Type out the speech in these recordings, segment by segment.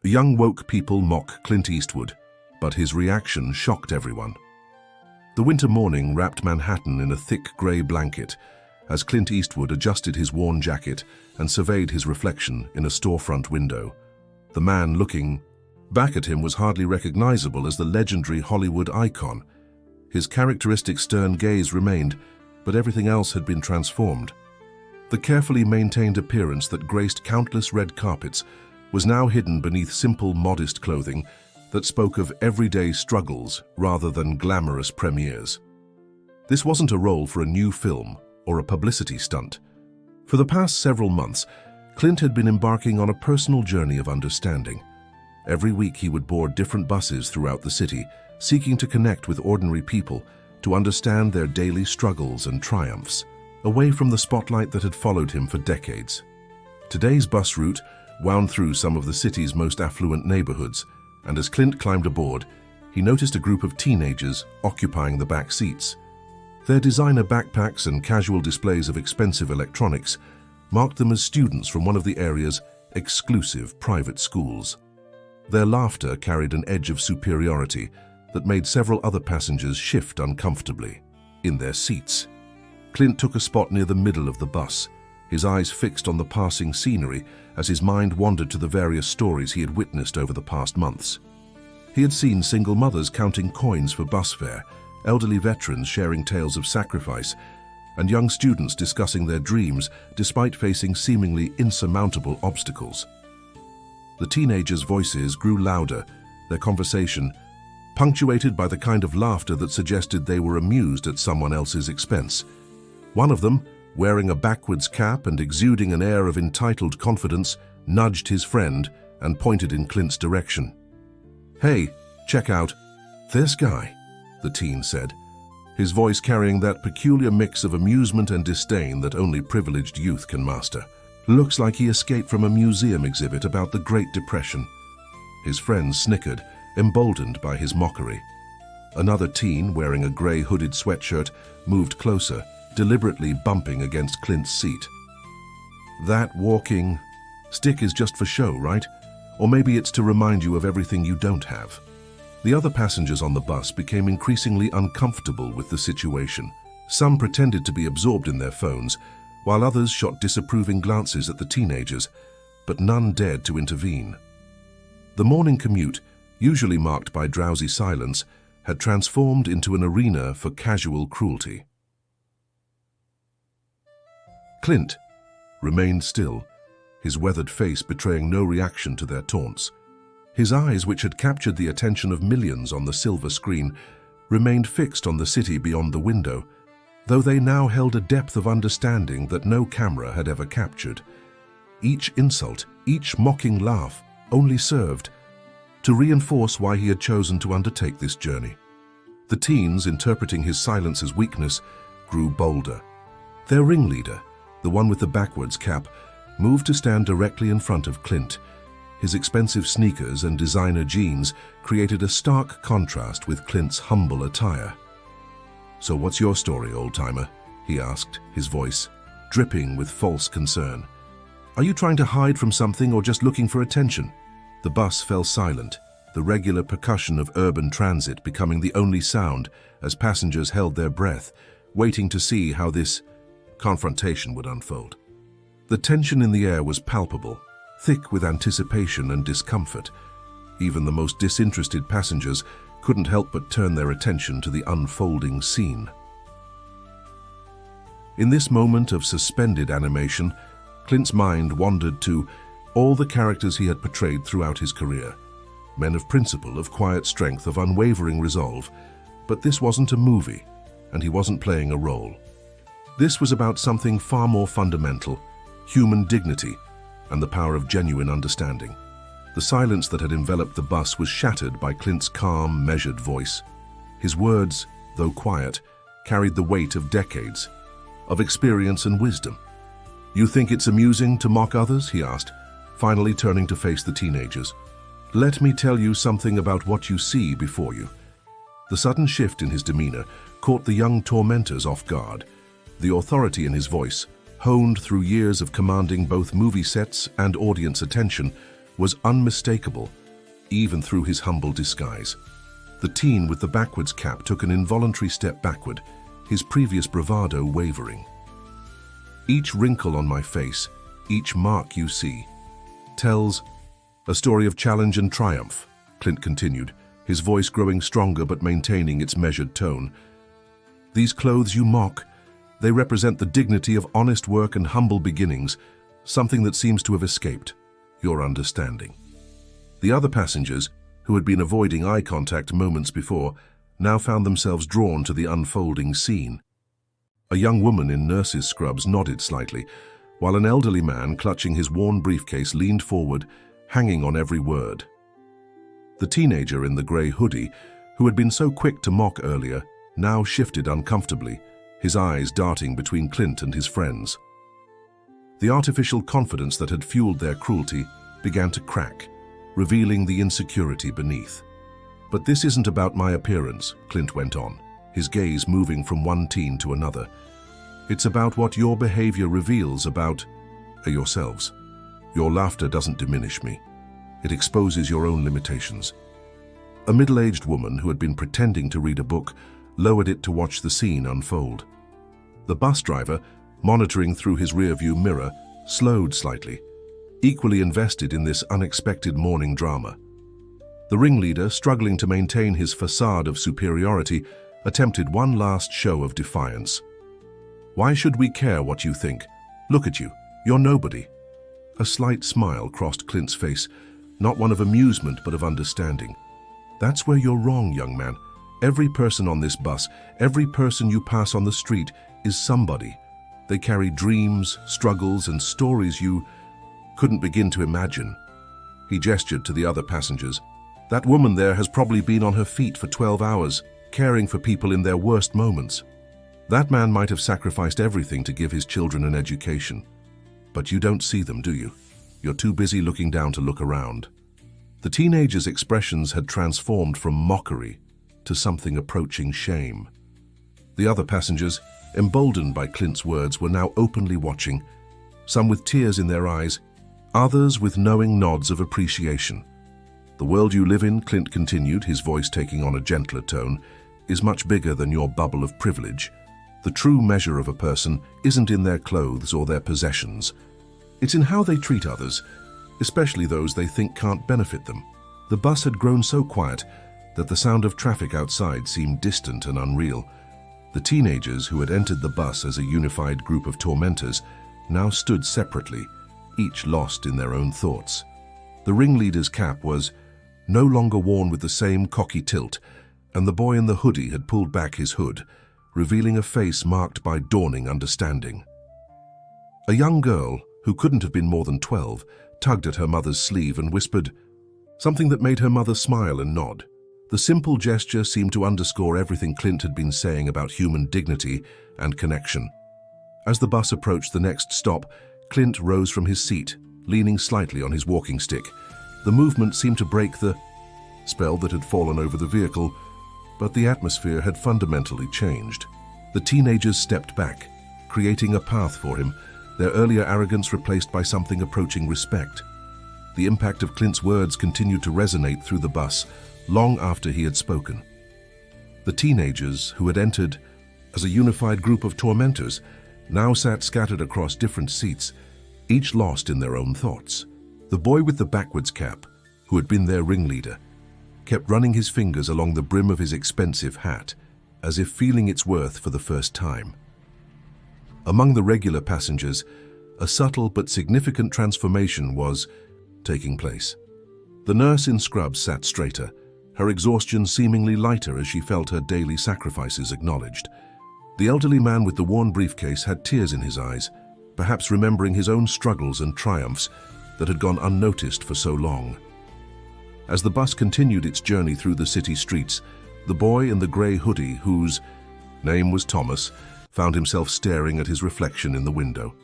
Young woke people mock Clint Eastwood, but his reaction shocked everyone. The winter morning wrapped Manhattan in a thick grey blanket as Clint Eastwood adjusted his worn jacket and surveyed his reflection in a storefront window. The man looking back at him was hardly recognizable as the legendary Hollywood icon. His characteristic stern gaze remained, but everything else had been transformed. The carefully maintained appearance that graced countless red carpets was now hidden beneath simple, modest clothing that spoke of everyday struggles rather than glamorous premieres. This wasn't a role for a new film or a publicity stunt. For the past several months, Clint had been embarking on a personal journey of understanding. Every week he would board different buses throughout the city, seeking to connect with ordinary people, to understand their daily struggles and triumphs, away from the spotlight that had followed him for decades. Today's bus route wound through some of the city's most affluent neighborhoods, and as Clint climbed aboard, he noticed a group of teenagers occupying the back seats. Their designer backpacks and casual displays of expensive electronics marked them as students from one of the area's exclusive private schools. Their laughter carried an edge of superiority that made several other passengers shift uncomfortably in their seats. Clint took a spot near the middle of the bus, his eyes fixed on the passing scenery as his mind wandered to the various stories he had witnessed over the past months. He had seen single mothers counting coins for bus fare, elderly veterans sharing tales of sacrifice, and young students discussing their dreams despite facing seemingly insurmountable obstacles. The teenagers' voices grew louder, their conversation punctuated by the kind of laughter that suggested they were amused at someone else's expense. One of them, wearing a backwards cap and exuding an air of entitled confidence, nudged his friend and pointed in Clint's direction. "Hey, check out this guy," the teen said, his voice carrying that peculiar mix of amusement and disdain that only privileged youth can master. "Looks like he escaped from a museum exhibit about the Great Depression." His friends snickered, emboldened by his mockery. Another teen, wearing a grey hooded sweatshirt, moved closer, deliberately bumping against Clint's seat. "That walking stick is just for show, right? Or maybe it's to remind you of everything you don't have." The other passengers on the bus became increasingly uncomfortable with the situation. Some pretended to be absorbed in their phones, while others shot disapproving glances at the teenagers, but none dared to intervene. The morning commute, usually marked by drowsy silence, had transformed into an arena for casual cruelty. Clint remained still, his weathered face betraying no reaction to their taunts. His eyes, which had captured the attention of millions on the silver screen, remained fixed on the city beyond the window, though they now held a depth of understanding that no camera had ever captured. Each insult, each mocking laugh, only served to reinforce why he had chosen to undertake this journey. The teens, interpreting his silence as weakness, grew bolder. Their ringleader, the one with the backwards cap, moved to stand directly in front of Clint. His expensive sneakers and designer jeans created a stark contrast with Clint's humble attire. "So what's your story, old-timer?" he asked, his voice dripping with false concern. "Are you trying to hide from something or just looking for attention?" The bus fell silent, the regular percussion of urban transit becoming the only sound as passengers held their breath, waiting to see how this confrontation would unfold. The tension in the air was palpable, thick with anticipation and discomfort. Even the most disinterested passengers couldn't help but turn their attention to the unfolding scene. In this moment of suspended animation, Clint's mind wandered to all the characters he had portrayed throughout his career. Men of principle, of quiet strength, of unwavering resolve. But this wasn't a movie, and he wasn't playing a role. This was about something far more fundamental: human dignity and the power of genuine understanding. The silence that had enveloped the bus was shattered by Clint's calm, measured voice. His words, though quiet, carried the weight of decades, of experience and wisdom. "You think it's amusing to mock others?" he asked, finally turning to face the teenagers. "Let me tell you something about what you see before you." The sudden shift in his demeanor caught the young tormentors off guard. The authority in his voice, honed through years of commanding both movie sets and audience attention, was unmistakable, even through his humble disguise. The teen with the backwards cap took an involuntary step backward, his previous bravado wavering. Each wrinkle on my face, each mark you see, tells a story of challenge and triumph, Clint continued, his voice growing stronger but maintaining its measured tone. These clothes you mock, they represent the dignity of honest work and humble beginnings, something that seems to have escaped your understanding. The other passengers, who had been avoiding eye contact moments before, now found themselves drawn to the unfolding scene. A young woman in nurse's scrubs nodded slightly, while an elderly man clutching his worn briefcase leaned forward, hanging on every word. The teenager in the grey hoodie, who had been so quick to mock earlier, now shifted uncomfortably, his eyes darting between Clint and his friends. The artificial confidence that had fueled their cruelty began to crack, revealing the insecurity beneath. "But this isn't about my appearance," Clint went on, his gaze moving from one teen to another. "It's about what your behavior reveals about yourselves. Your laughter doesn't diminish me. It exposes your own limitations." A middle-aged woman who had been pretending to read a book lowered it to watch the scene unfold. The bus driver, monitoring through his rearview mirror, slowed slightly, equally invested in this unexpected morning drama. The ringleader, struggling to maintain his facade of superiority, attempted one last show of defiance. "Why should we care what you think? Look at you, you're nobody." A slight smile crossed Clint's face, not one of amusement but of understanding. "That's where you're wrong, young man. Every person on this bus, every person you pass on the street is somebody. They carry dreams, struggles, and stories you couldn't begin to imagine." He gestured to the other passengers. "That woman there has probably been on her feet for 12 hours, caring for people in their worst moments. That man might have sacrificed everything to give his children an education. But you don't see them, do you? You're too busy looking down to look around." The teenager's expressions had transformed from mockery to something approaching shame. The other passengers, emboldened by Clint's words, were now openly watching, some with tears in their eyes, others with knowing nods of appreciation. "The world you live in," Clint continued, his voice taking on a gentler tone, "is much bigger than your bubble of privilege. The true measure of a person isn't in their clothes or their possessions. It's in how they treat others, especially those they think can't benefit them." The bus had grown so quiet that the sound of traffic outside seemed distant and unreal. The teenagers who had entered the bus as a unified group of tormentors now stood separately, each lost in their own thoughts. The ringleader's cap was no longer worn with the same cocky tilt, and the boy in the hoodie had pulled back his hood, revealing a face marked by dawning understanding. A young girl, who couldn't have been more than 12, tugged at her mother's sleeve and whispered something that made her mother smile and nod. The simple gesture seemed to underscore everything Clint had been saying about human dignity and connection. As the bus approached the next stop, Clint rose from his seat, leaning slightly on his walking stick. The movement seemed to break the spell that had fallen over the vehicle, but the atmosphere had fundamentally changed. The teenagers stepped back, creating a path for him, their earlier arrogance replaced by something approaching respect. The impact of Clint's words continued to resonate through the bus, long after he had spoken. The teenagers, who had entered as a unified group of tormentors, now sat scattered across different seats, each lost in their own thoughts. The boy with the backwards cap, who had been their ringleader, kept running his fingers along the brim of his expensive hat, as if feeling its worth for the first time. Among the regular passengers, a subtle but significant transformation was taking place. The nurse in scrubs sat straighter, her exhaustion seemingly lighter as she felt her daily sacrifices acknowledged. The elderly man with the worn briefcase had tears in his eyes, perhaps remembering his own struggles and triumphs that had gone unnoticed for so long. As the bus continued its journey through the city streets, the boy in the grey hoodie, whose name was Thomas, found himself staring at his reflection in the window.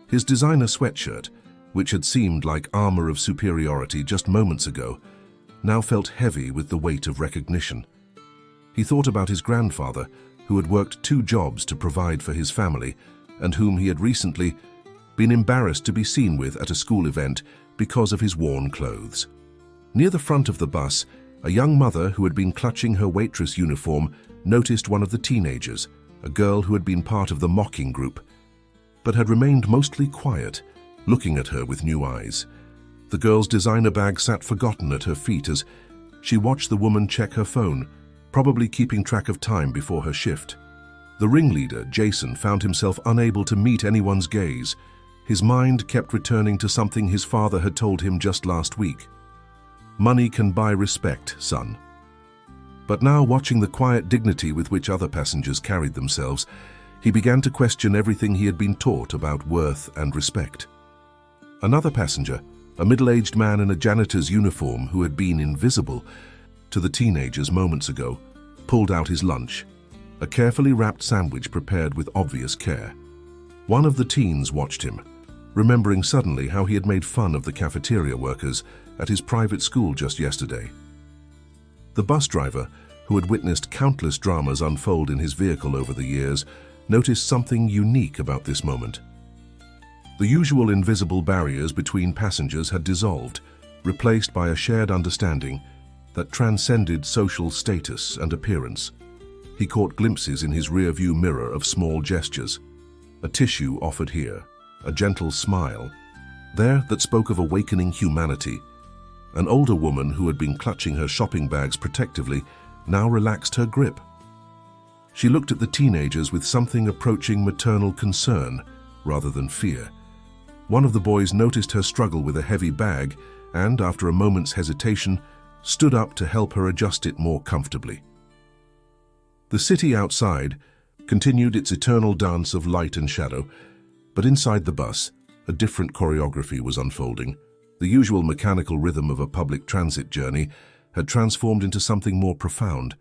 His designer sweatshirt, which had seemed like armor of superiority just moments ago, now felt heavy with the weight of recognition. He thought about his grandfather, who had worked 2 jobs to provide for his family, and whom he had recently been embarrassed to be seen with at a school event because of his worn clothes. Near the front of the bus, a young mother who had been clutching her waitress uniform noticed one of the teenagers, a girl who had been part of the mocking group, but had remained mostly quiet, looking at her with new eyes. The girl's designer bag sat forgotten at her feet as she watched the woman check her phone, probably keeping track of time before her shift. The ringleader, Jason, found himself unable to meet anyone's gaze. His mind kept returning to something his father had told him just last week. "Money can buy respect, son." But now, watching the quiet dignity with which other passengers carried themselves, he began to question everything he had been taught about worth and respect. Another passenger, a middle-aged man in a janitor's uniform who had been invisible to the teenagers moments ago, pulled out his lunch, a carefully wrapped sandwich prepared with obvious care. One of the teens watched him, remembering suddenly how he had made fun of the cafeteria workers at his private school just yesterday. The bus driver, who had witnessed countless dramas unfold in his vehicle over the years, noticed something unique about this moment. The usual invisible barriers between passengers had dissolved, replaced by a shared understanding that transcended social status and appearance. He caught glimpses in his rearview mirror of small gestures. A tissue offered here, a gentle smile there that spoke of awakening humanity. An older woman who had been clutching her shopping bags protectively now relaxed her grip. She looked at the teenagers with something approaching maternal concern rather than fear. One of the boys noticed her struggle with a heavy bag and, after a moment's hesitation, stood up to help her adjust it more comfortably. The city outside continued its eternal dance of light and shadow, but inside the bus, a different choreography was unfolding. The usual mechanical rhythm of a public transit journey had transformed into something more profound,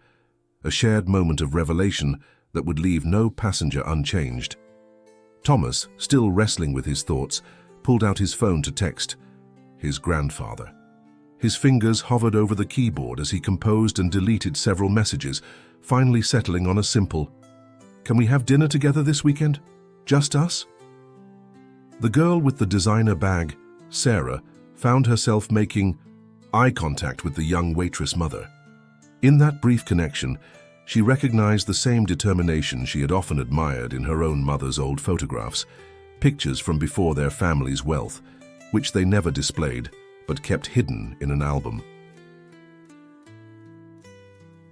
a shared moment of revelation that would leave no passenger unchanged. Thomas, still wrestling with his thoughts, pulled out his phone to text his grandfather. His fingers hovered over the keyboard as he composed and deleted several messages, finally settling on a simple, "Can we have dinner together this weekend? Just us?" The girl with the designer bag, Sarah, found herself making eye contact with the young waitress mother. In that brief connection, she recognized the same determination she had often admired in her own mother's old photographs, pictures from before their family's wealth, which they never displayed but kept hidden in an album.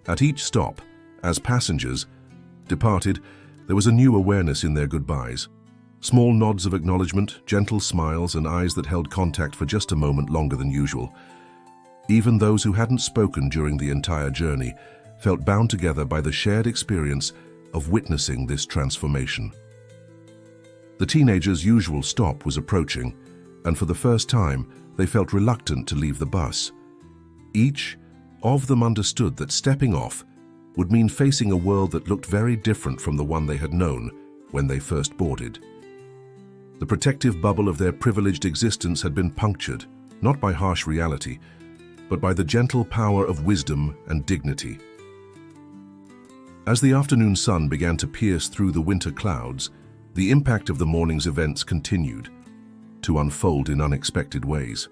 At each stop, as passengers departed, there was a new awareness in their goodbyes. Small nods of acknowledgement, gentle smiles, and eyes that held contact for just a moment longer than usual. Even those who hadn't spoken during the entire journey felt bound together by the shared experience of witnessing this transformation. The teenagers' usual stop was approaching, and for the first time, they felt reluctant to leave the bus. Each of them understood that stepping off would mean facing a world that looked very different from the one they had known when they first boarded. The protective bubble of their privileged existence had been punctured, not by harsh reality, but by the gentle power of wisdom and dignity. As the afternoon sun began to pierce through the winter clouds, the impact of the morning's events continued to unfold in unexpected ways.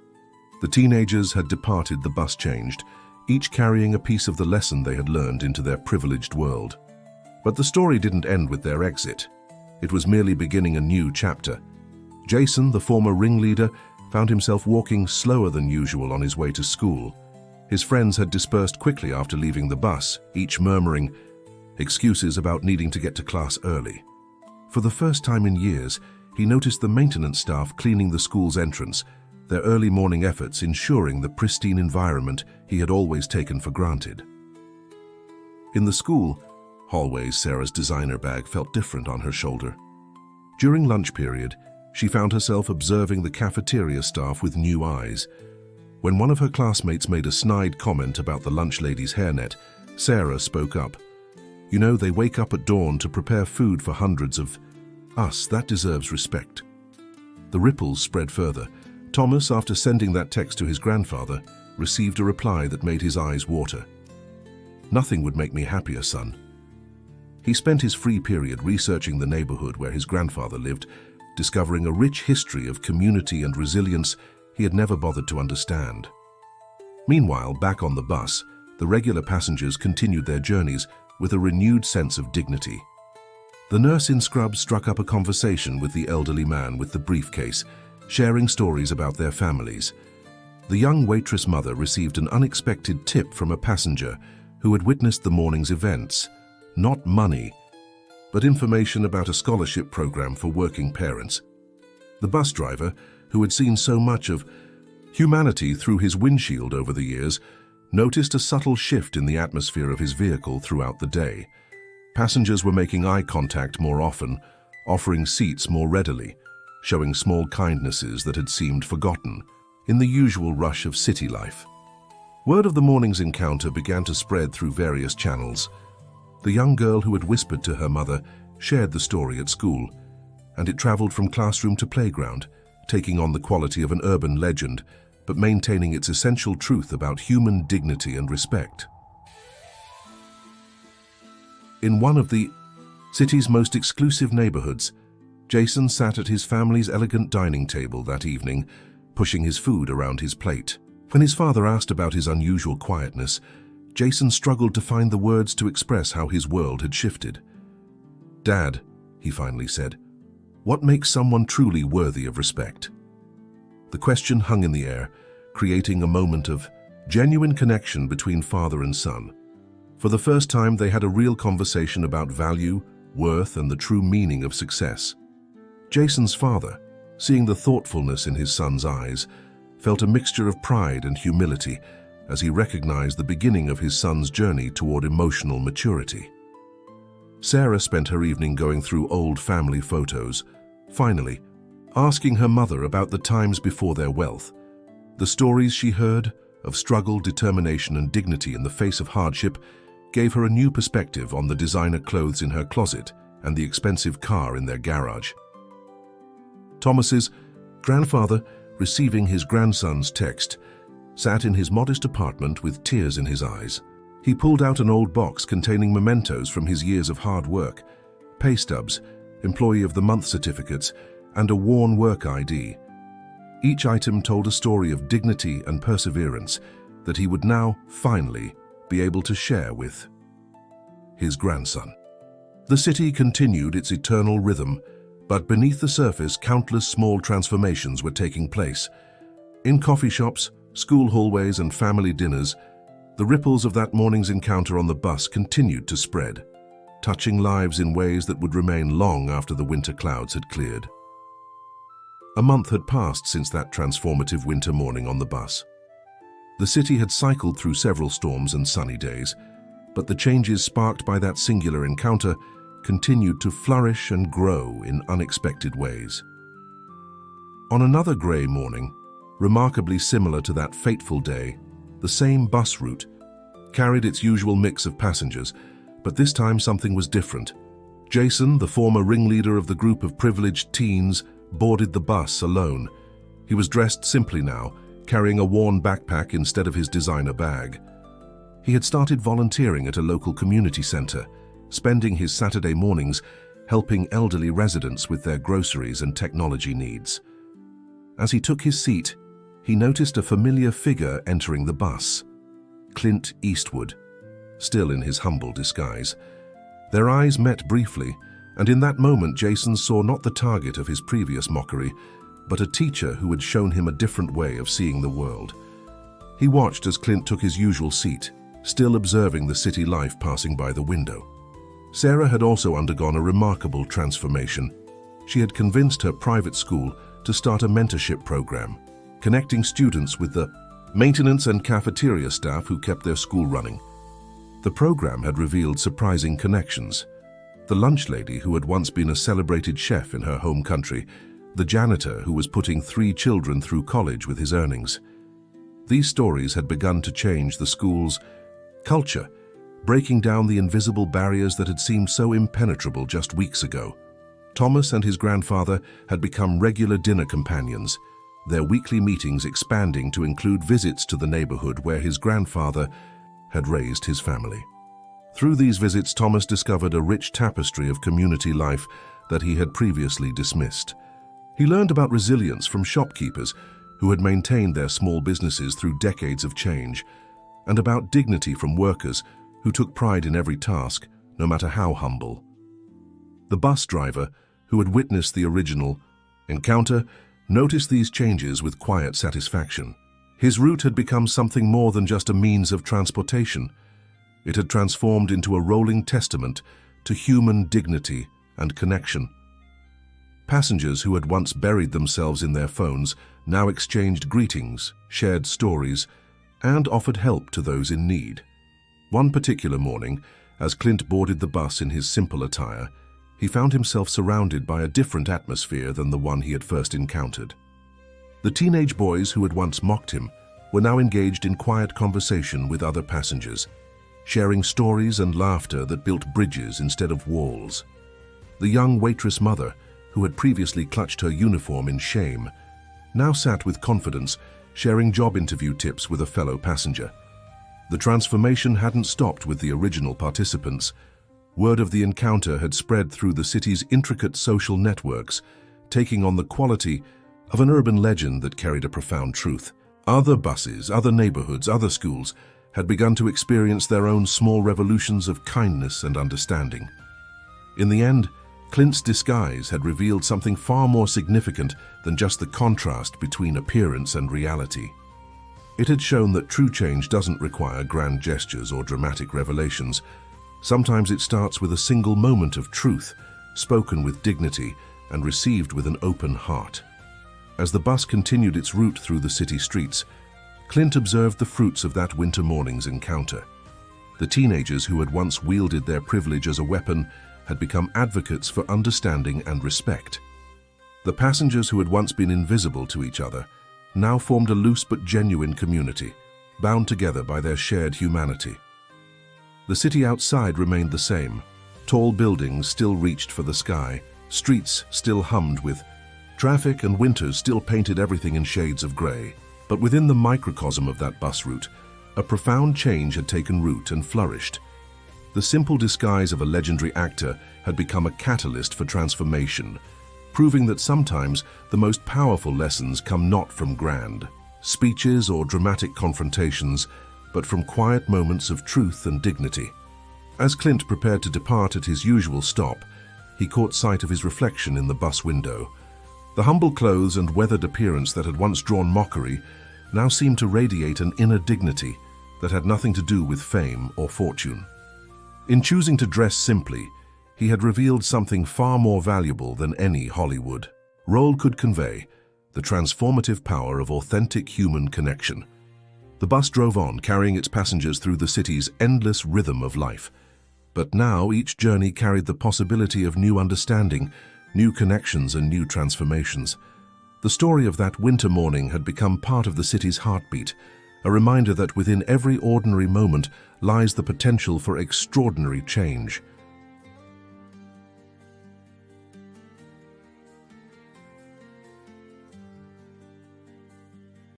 The teenagers had departed, the bus changed, each carrying a piece of the lesson they had learned into their privileged world. But the story didn't end with their exit. It was merely beginning a new chapter. Jason, the former ringleader, found himself walking slower than usual on his way to school. His friends had dispersed quickly after leaving the bus, each murmuring excuses about needing to get to class early. For the first time in years, he noticed the maintenance staff cleaning the school's entrance, their early morning efforts ensuring the pristine environment he had always taken for granted. In the school hallways, Sarah's designer bag felt different on her shoulder. During lunch period, she found herself observing the cafeteria staff with new eyes. When one of her classmates made a snide comment about the lunch lady's hairnet, Sarah spoke up. "You know, they wake up at dawn to prepare food for hundreds of us. That deserves respect." The ripples spread further. Thomas, after sending that text to his grandfather, received a reply that made his eyes water. "Nothing would make me happier, son." He spent his free period researching the neighborhood where his grandfather lived, discovering a rich history of community and resilience he had never bothered to understand. Meanwhile, back on the bus, the regular passengers continued their journeys with a renewed sense of dignity. The nurse in scrubs struck up a conversation with the elderly man with the briefcase, sharing stories about their families. The young waitress mother received an unexpected tip from a passenger who had witnessed the morning's events. Not money, but information about a scholarship program for working parents. The bus driver, who had seen so much of humanity through his windshield over the years, noticed a subtle shift in the atmosphere of his vehicle throughout the day. Passengers were making eye contact more often, offering seats more readily, showing small kindnesses that had seemed forgotten in the usual rush of city life. Word of the morning's encounter began to spread through various channels. The young girl who had whispered to her mother shared the story at school, and it traveled from classroom to playground, taking on the quality of an urban legend, but maintaining its essential truth about human dignity and respect. In one of the city's most exclusive neighborhoods, Jason sat at his family's elegant dining table that evening, pushing his food around his plate. When his father asked about his unusual quietness, Jason struggled to find the words to express how his world had shifted. "Dad," he finally said, "what makes someone truly worthy of respect?" The question hung in the air, creating a moment of genuine connection between father and son. For the first time, they had a real conversation about value, worth, and the true meaning of success. Jason's father, seeing the thoughtfulness in his son's eyes, felt a mixture of pride and humility as he recognized the beginning of his son's journey toward emotional maturity. Sarah spent her evening going through old family photos, finally asking her mother about the times before their wealth. The stories she heard of struggle, determination, and dignity in the face of hardship gave her a new perspective on the designer clothes in her closet and the expensive car in their garage. Thomas's grandfather, receiving his grandson's text, sat in his modest apartment with tears in his eyes. He pulled out an old box containing mementos from his years of hard work, pay stubs, employee of the month certificates, and a worn work ID. Each item told a story of dignity and perseverance that he would now, finally, be able to share with his grandson. The city continued its eternal rhythm, but beneath the surface, countless small transformations were taking place. In coffee shops, school hallways, and family dinners, the ripples of that morning's encounter on the bus continued to spread, touching lives in ways that would remain long after the winter clouds had cleared. A month had passed since that transformative winter morning on the bus. The city had cycled through several storms and sunny days, but the changes sparked by that singular encounter continued to flourish and grow in unexpected ways. On another grey morning, remarkably similar to that fateful day, the same bus route carried its usual mix of passengers, but this time something was different. Jason, the former ringleader of the group of privileged teens, boarded the bus alone. He was dressed simply now, carrying a worn backpack instead of his designer bag. He had started volunteering at a local community center, spending his Saturday mornings helping elderly residents with their groceries and technology needs. As he took his seat, he noticed a familiar figure entering the bus. Clint Eastwood, still in his humble disguise. Their eyes met briefly, and in that moment Jason saw not the target of his previous mockery, but a teacher who had shown him a different way of seeing the world. He watched as Clint took his usual seat, still observing the city life passing by the window. Sarah had also undergone a remarkable transformation. She had convinced her private school to start a mentorship program, connecting students with the maintenance and cafeteria staff who kept their school running. The program had revealed surprising connections. The lunch lady who had once been a celebrated chef in her home country, the janitor who was putting 3 children through college with his earnings. These stories had begun to change the school's culture, breaking down the invisible barriers that had seemed so impenetrable just weeks ago. Thomas and his grandfather had become regular dinner companions, their weekly meetings expanding to include visits to the neighborhood where his grandfather had raised his family. Through these visits, Thomas discovered a rich tapestry of community life that he had previously dismissed. He learned about resilience from shopkeepers who had maintained their small businesses through decades of change, and about dignity from workers who took pride in every task, no matter how humble. The bus driver, who had witnessed the original encounter, noticed these changes with quiet satisfaction. His route had become something more than just a means of transportation. It had transformed into a rolling testament to human dignity and connection. Passengers who had once buried themselves in their phones now exchanged greetings, shared stories, and offered help to those in need. One particular morning, as Clint boarded the bus in his simple attire, he found himself surrounded by a different atmosphere than the one he had first encountered. The teenage boys who had once mocked him were now engaged in quiet conversation with other passengers, sharing stories and laughter that built bridges instead of walls. The young waitress mother, who had previously clutched her uniform in shame, now sat with confidence, sharing job interview tips with a fellow passenger. The transformation hadn't stopped with the original participants. Word of the encounter had spread through the city's intricate social networks, taking on the quality of an urban legend that carried a profound truth. Other buses, other neighborhoods, other schools had begun to experience their own small revolutions of kindness and understanding. In the end, Clint's disguise had revealed something far more significant than just the contrast between appearance and reality. It had shown that true change doesn't require grand gestures or dramatic revelations. Sometimes it starts with a single moment of truth, spoken with dignity and received with an open heart. As the bus continued its route through the city streets, Clint observed the fruits of that winter morning's encounter. The teenagers who had once wielded their privilege as a weapon had become advocates for understanding and respect. The passengers who had once been invisible to each other now formed a loose but genuine community, bound together by their shared humanity. The city outside remained the same. Tall buildings still reached for the sky, streets still hummed with traffic, and winters still painted everything in shades of grey. But within the microcosm of that bus route, a profound change had taken root and flourished. The simple disguise of a legendary actor had become a catalyst for transformation, proving that sometimes the most powerful lessons come not from grand speeches or dramatic confrontations, but from quiet moments of truth and dignity. As Clint prepared to depart at his usual stop, he caught sight of his reflection in the bus window. The humble clothes and weathered appearance that had once drawn mockery now seemed to radiate an inner dignity that had nothing to do with fame or fortune. In choosing to dress simply, he had revealed something far more valuable than any Hollywood role could convey: the transformative power of authentic human connection. The bus drove on, carrying its passengers through the city's endless rhythm of life. But now each journey carried the possibility of new understanding, new connections, and new transformations. The story of that winter morning had become part of the city's heartbeat, a reminder that within every ordinary moment lies the potential for extraordinary change.